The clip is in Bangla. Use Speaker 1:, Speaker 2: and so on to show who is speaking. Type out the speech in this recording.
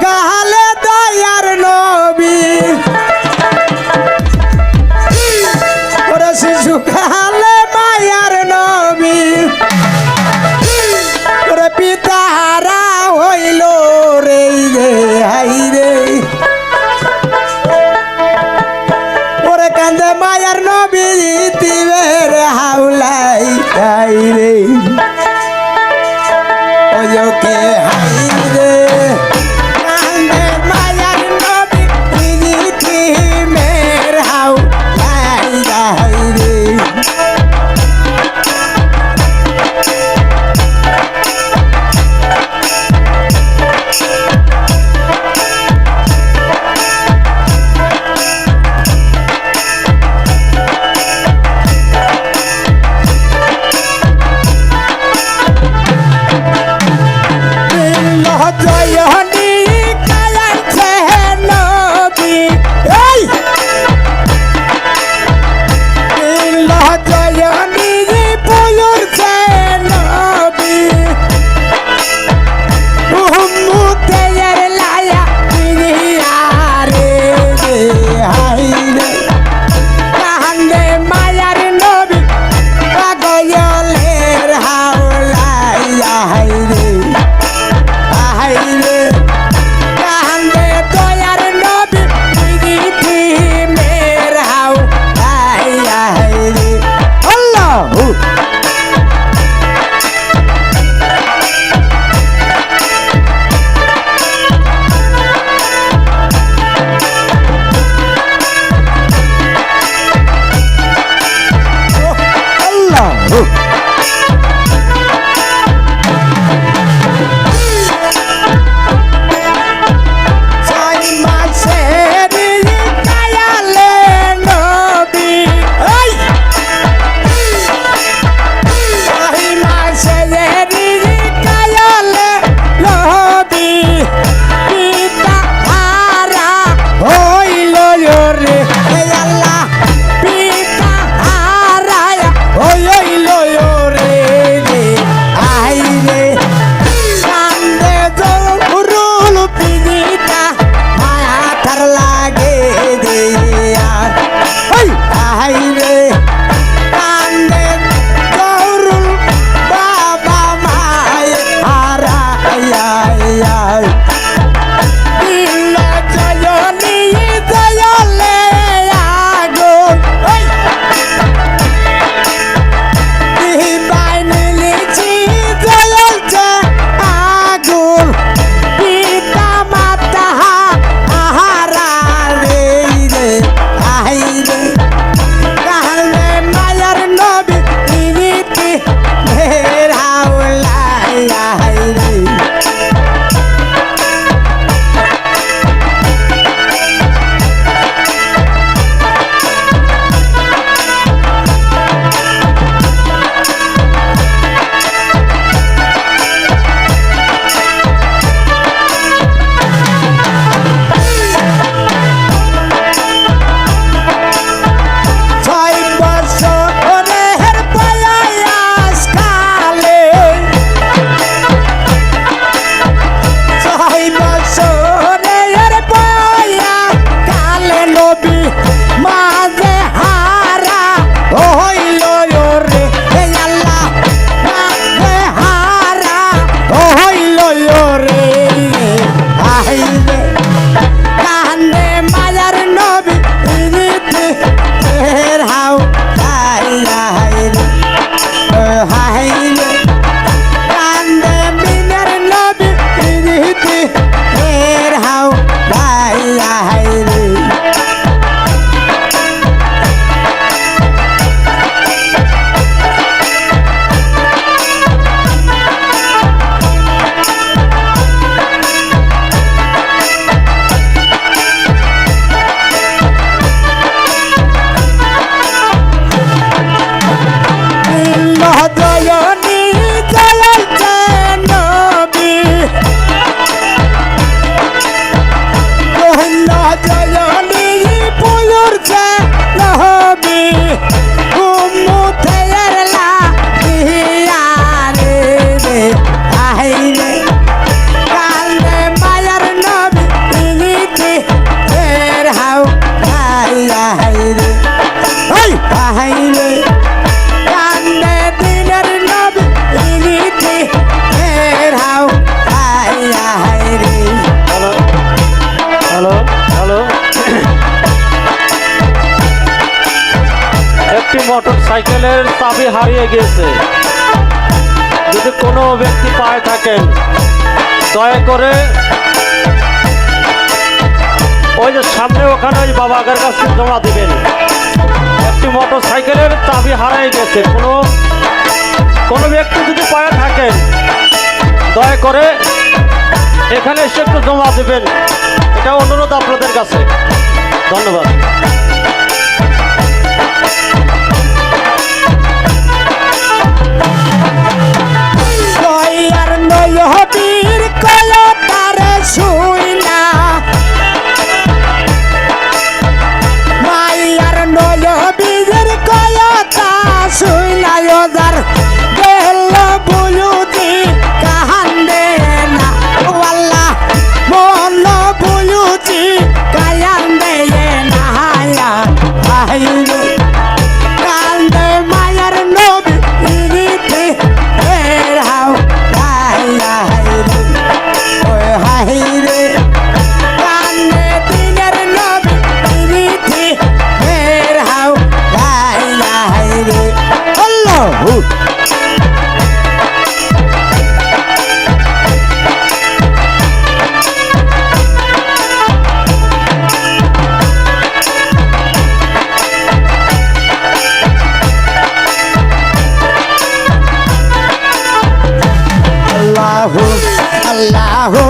Speaker 1: কালে দয়ার নবী ওরে শিশু কালে মায়ার নবী ওরে পিতারা হইল রে রে হাই রে ওরে কান্দে মায়ার নবী দিবের হাউলাই হাই রে ওকে হাই রে কান্দে মায়ার নবী দিবের হাউলাই হাই রে
Speaker 2: একটি মোটর সাইকেলের চাবি হারিয়ে গিয়েছে। যদি কোনো ব্যক্তি পায়ে থাকেন দয়া করে ওই যে সামনে ওখানে ওই বাবাদের কাছে জমা দিবেন। একটি মোটর সাইকেলের চাবি হারিয়ে গেছে। কোনো ব্যক্তি যদি পায়ে থাকেন দয়া করে এখানে এসে একটু জমা দেবেন, এটা অনুরোধ আপনাদের কাছে। ধন্যবাদ।
Speaker 1: দয়ার নয়বীর কলতারে শুই না, মায়ার নয়বীর কলতা শুই না, ওজার গেল বুলুদি কাহান্দে না, ওয়াল্লাহ মন বুলুদি কায়ান্দে না, হায়া হাইরে কান্দে মায়ার নবী ইরিতে এর হাও হাইয়া হাইরে ওই হাইরে কান্দে দিনের নবী ইরিতে এর হাও হাইয়া হাইরে আল্লাহু আল্লাহু আল্লাহু